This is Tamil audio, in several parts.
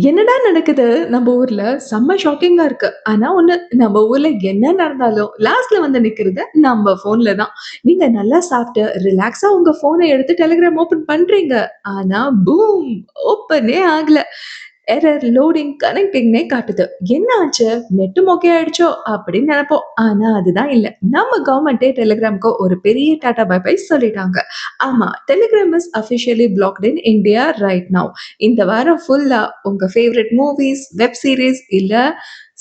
என்னடா நடக்குது நம்ம ஊர்ல? செம்ம ஷாக்கிங்கா இருக்கு. ஆனா ஒண்ணு, நம்ம ஊர்ல என்ன நடந்தாலும் லாஸ்ட்ல வந்து நிக்கிறது நம்ம ஃபோன்ல தான். நீங்க நல்லா சாப்பிட்டு ரிலாக்ஸா உங்க ஃபோன எடுத்து Telegram ஓப்பன் பண்றீங்க. ஆனா பூம்! ஓப்பனே ஆகல. எரர் லோடிங் கனெக்டிங்னே காட்டுது. என்ன ஆச்சு? நெட் மொக்கையாயிடுச்சோ? அப்படின்னு நெனைப்போம். ஆனா அதுதான் இல்ல. நம்ம கவர்மெண்ட்டே Telegramக்கு ஒரு பெரிய டாட்டா பை பை சொல்லிட்டாங்க. ஆமா, Telegram is officially blocked in India right now. இந்த வாரம் ஃபுல்லா உங்க ஃபேவரைட் மூவிஸ், வெப் சீரிஸ் இல்ல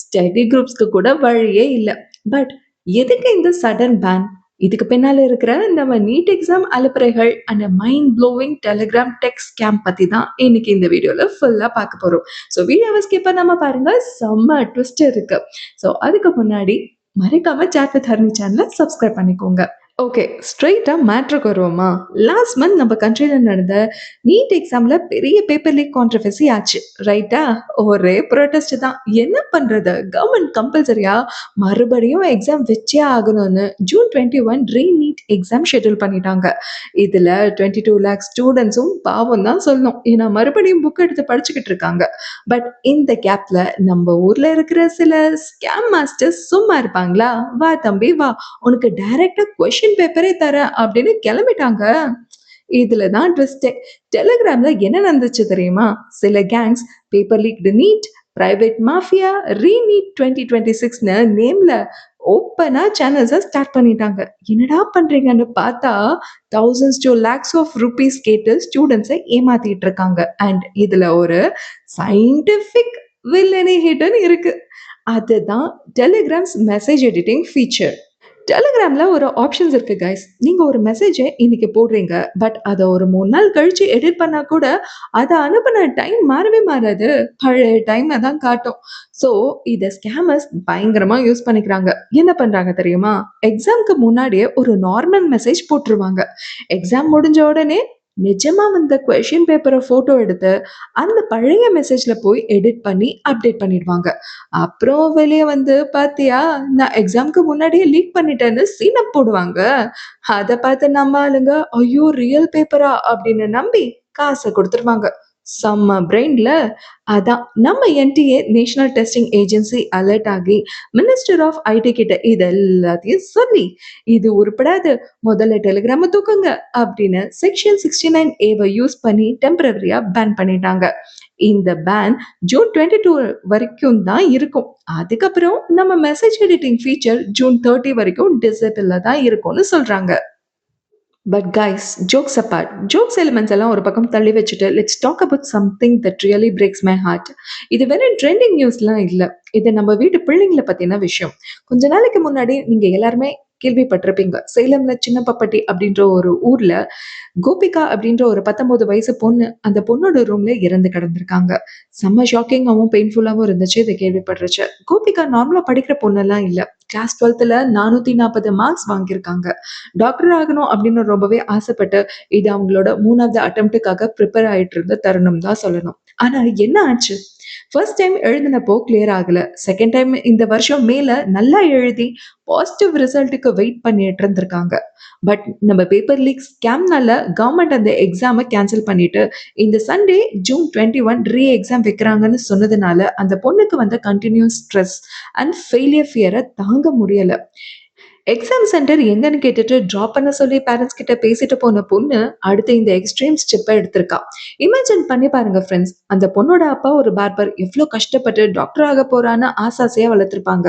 ஸ்டடி குரூப்ஸ்க்கு கூட வழியே இல்ல. பட் எதுக்கு இந்த சடன் பேன்? இதுக்கு பின்னால இருக்கிற நம்ம நீட் எக்ஸாம் அலப்பறைகள் and mind blowing Telegram tech scam பத்தி தான் இன்னைக்கு இந்த வீடியோல ஃபுல்லா பார்க்க போறோம். ஸோ வீடியோவை ஸ்கிப் பண்ணாம பாருங்க. செம்ம ட்விஸ்ட் இருக்கு. ஸோ அதுக்கு முன்னாடி மறக்காம சாட் வித் ஹர்னி சேனலை சப்ஸ்கிரைப் பண்ணிக்கோங்க. ஓகே. ஸ்ட்ரெயிட்டா மேட்ருக்கு வருவோமா? லாஸ்ட் மந்த் நம்ம கண்ட்ரில நடந்த நீட் எக்ஸாம்ல பெரிய பேப்பர் லீக் கான்ட்ரோவர்சி ஆச்சு. ரைட்டா? ஒரே புரொட்டஸ்ட் தான். என்ன பண்றது? கவர்மெண்ட் கம்பல்சரியா மறுபடியும் எக்ஸாம் வச்சே ஆகணும்னு ஜூன் 21 ரீநீட் எக்ஸாம் ஷெட்யூல் பண்ணிட்டாங்க. இதுல 22 லேக் ஸ்டூடண்ட்ஸும் பாவம் தான் சொல்லணும். ஏன்னா மறுபடியும் புக் எடுத்து படிச்சுக்கிட்டு இருக்காங்க. பட் இந்த கேப்ல நம்ம ஊர்ல இருக்கிற சில ஸ்கேம் மாஸ்டர்ஸ் சும்மா இருப்பாங்களா? "வா தம்பி வா, உனக்கு டைரக்ட்டா கொஸ்டின் பேப்பரே தரேன்" அப்படின்னு கிளம்பிட்டாங்க. இதுல தான் ட்விஸ்டே. டெலிகிராம்ல என்ன நடந்துச்சு தெரியுமா? சில gangs paper leaked NEET, private mafia, ReNEET 2026ன்னு நேம்ல ஓப்பனா சேனல்ஸ ஸ்டார்ட் பண்ணிட்டாங்க. என்னடா பண்றீங்கன்னு பார்த்தா, thousands to lakhs of rupees கேட்டு ஸ்டூடண்ட்ஸை ஏமாத்திட்டு இருக்காங்க. அண்ட் இதுல ஒரு சயின்டிஃபிக் வில்லனி ஹிடன் இருக்கு. அதுதான் டெலிகிராம்ஸ் மெசேஜ் எடிட்டிங் ஃபீச்சர். டெலிகிராம்ல ஒரு ஆப்ஷன்ஸ் இருக்கு கைஸ். நீங்க ஒரு மெசேஜ இன்னைக்கு போடுறீங்க. பட் அத ஒரு 3 நாள் கழிச்சு எடிட் பண்ணா கூட, அத அனுப்புன டைம் மாறவே மாறாது. பழைய டைம தான் காட்டும். ஸோ இத ஸ்கேமர்ஸ் பயங்கரமா யூஸ் பண்ணிக்கிறாங்க. என்ன பண்றாங்க தெரியுமா? எக்ஸாம்க்கு முன்னாடியே ஒரு நார்மல் மெசேஜ் போட்டுருவாங்க. எக்ஸாம் முடிஞ்ச உடனே நிஜமா வந்த கொஸ்டின் பேப்பர ஃபோட்டோ எடுத்து, அந்த பழைய மெசேஜ்ல போய் எடிட் பண்ணி அப்டேட் பண்ணிடுவாங்க. அப்புறம் வெளிய வந்து "பாத்தியா, நான் எக்ஸாம்க்கு முன்னாடியே லீக் பண்ணிட்டேன்னு" சீன போடுவாங்க. அத பார்த்து நம்ம ஆளுங்க, "ஐயோ! ரியல் பேப்பரா?" அப்படின்னு நம்பி காச குடுத்துருவாங்க. செம்ம பிரெயின்ல. அதான் நம்ம NDA national testing agency alert ஆகி மினிஸ்டர் ஆஃப் ஐடி கிட்ட இது எல்லாத்தையும் சொல்லி, "இது உருப்படாது. முதல்ல டெலிகிராம தூக்குங்க" அப்படின்னு செக்ஷன் 69A யூஸ் பண்ணி டெம்பரரியா பேன் பண்ணிட்டாங்க. இந்த பேன் ஜூன் 22 வரைக்கும் தான் இருக்கும். அதுக்கப்புறம் நம்ம மெசேஜ் எடிட்டிங் ஃபீச்சர் ஜூன் 30 வரைக்கும் டிசேபிள்ல தான் இருக்கும்னு சொல்றாங்க. But guys, jokes apart. Jokes elements எல்லாம் ஒரு பக்கம் தள்ளி வச்சுட்டு, let's talk about something that really breaks my heart. இது வெறும் ட்ரெண்டிங் நியூஸ்லாம் இல்ல. இது நம்ம வீட்டு பிள்ளைங்கள பத்தின விஷயம். கொஞ்ச நாளைக்கு முன்னாடி நீங்க எல்லாருமே கேள்விப்பட்டிருப்பீங்க. சேலம்ல சின்னப்பப்பட்டி அப்படின்ற ஒரு ஊர்ல கோபிகா அப்படின்ற ஒரு 19 வயசு பொண்ணு, அந்த பொண்ணோட ரூம்ல இறந்து கிடந்திருக்காங்க. செம்ம ஷாக்கிங்காவும், பெயின்ஃபுல்லாவும் இருந்துச்சு இத கேள்விப்படுறச்ச. கோபிகா நார்மலா படிக்கிற பொண்ணெல்லாம் இல்ல. கிளாஸ் 12ல 440 மார்க்ஸ் வாங்கியிருக்காங்க. டாக்டர் ஆகணும் அப்படின்னு ரொம்பவே ஆசைப்பட்டு, இது அவங்களோட 3வது அட்டெம்ப்ட்டுக்காக ப்ரிப்பேர் ஆயிட்டு இருந்த தருணம் தான் சொல்லணும். ஆனா என்ன ஆச்சு? ஃபர்ஸ்ட் டைம் எழுதினப்போ கிளியர் ஆகல. செகண்ட் டைம் இந்த வருஷம் மேல நல்லா எழுதி பாசிட்டிவ் ரிசல்ட்டுக்கு வெயிட் பண்ணிட்டு இருந்திருக்காங்க. பட் நம்ம பேப்பர் லீக் ஸ்கேம்னால கவர்மெண்ட் அந்த எக்ஸாம கேன்சல் பண்ணிட்டு, இந்த சண்டே ஜூன் 21 ரீ எக்ஸாம் வைக்கிறாங்கன்னு சொன்னதுனால, அந்த பொண்ணுக்கு வந்த கன்டினியூஸ் ஸ்ட்ரெஸ் அண்ட் ஃபெயிலியர் ஃபியர தாங்க முடியல. எக்ஸாம் சென்டர் எங்கன்னு கேட்டுட்டு ட்ராப் பண்ண சொல்லி பேரண்ட்ஸ் கிட்ட பேசிட்டு போன பொண்ணு, அடுத்து இந்த எக்ஸ்ட்ரீம் ஸ்டெப்ப எடுத்திருக்கா. இமேஜின் பண்ணி பாருங்க ஃப்ரெண்ட்ஸ். அந்த பொண்ணோட அப்பா ஒரு பார்பர் எவ்ளோ கஷ்டப்பட்டு டாக்டர் ஆக போறான்னு ஆசாசையா வளர்த்திருப்பாங்க.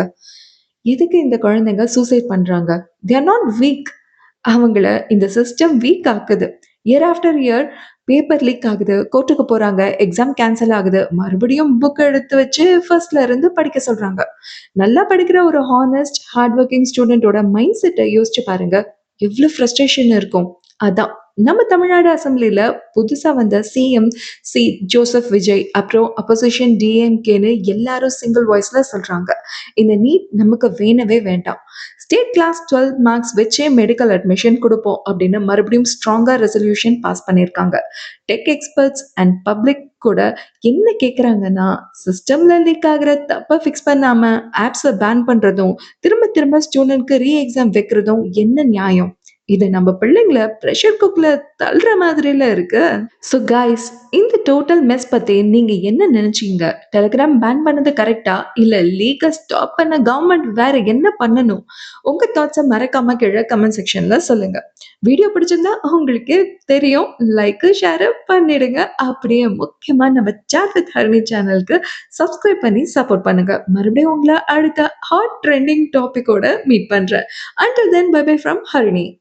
எதுக்கு இந்த குழந்தைங்க சூசைட் பண்றாங்க? They are not weak. அவங்கள இந்த சிஸ்டம் வீக் ஆக்குது. Year after year paper leak ஆகுது, கோர்ட்டுக்கு போறாங்க, எக்ஸாம் கேன்சல் ஆகுது, மறுபடியும் புக் எடுத்து வச்சு ஃபர்ஸ்ட்ல இருந்து படிக்க சொல்றாங்க. நல்லா படிக்கிற ஒரு ஹானஸ்ட், ஹார்ட் ஒர்க்கிங் ஸ்டூடெண்ட்டோட மைண்ட் செட்ட யோசிச்சு பாருங்க. எவ்ளோ ஃப்ரஸ்ட்ரேஷன் இருக்கும். அதான் நம்ம தமிழ்நாடு அசெம்பிளில புதுசா வந்த சிஎம் ஜோசப் விஜய், அப்புறம் அப்போசிஷன் டிஎம்கேன்னு எல்லாரும் சிங்கிள் வாய்ஸ்ல சொல்றாங்க. இந்த நீட் நமக்கு வேணவே வேண்டாம். ஸ்டேட் கிளாஸ் 12 மார்க்ஸ் வச்சே மெடிக்கல் அட்மிஷன் குடுப்போம் அப்படின்னு மறுபடியும் ஸ்ட்ராங்கா ரெசல்யூஷன் பாஸ் பண்ணியிருக்காங்க. டெக் எக்ஸ்பர்ட்ஸ் அண்ட் பப்ளிக் கூட என்ன கேட்குறாங்கன்னா, சிஸ்டம்ல லீக் ஆகுற தப்ப ஃபிக்ஸ் பண்ணாம ஆப்ஸ பேன் பண்றதும், திரும்ப திரும்ப ஸ்டூடண்ட்க்கு ரீ எக்ஸாம் வைக்கிறதும் என்ன நியாயம்? இது நம்ம பிள்ளைங்கள பிரஷர் குக்கர்ல தள்ளுற மாதிரில இருக்கு. ஸோ கைஸ், இந்த டோட்டல் மெஸ் பத்தி நீங்க என்ன நினைச்சீங்க? டெலிகிராம் பேன் பண்ணது கரெக்ட்டா? இல்ல லீக்க ஸ்டாப் பண்ண கவர்ன்மெண்ட் வேற என்ன பண்ணணும்? உங்க தாட்ஸ மறக்காம கீழ கமெண்ட் செக்ஷன்ல சொல்லுங்க. வீடியோ பிடிச்சிருந்தா உங்களுக்கே தெரியும். லைக், ஷேர் பண்ணிடுங்க. அப்படியே முக்கியமா நம்ம சாட் வித் ஹரிணி சேனலுக்கு சப்ஸ்கிரைப் பண்ணி சப்போர்ட் பண்ணுங்க. மறுபடியும் உங்கள அடுத்த ஹாட் ட்ரெண்டிங் டாபிக்கோட மீட் பண்றேன். Until then bye bye from Harini.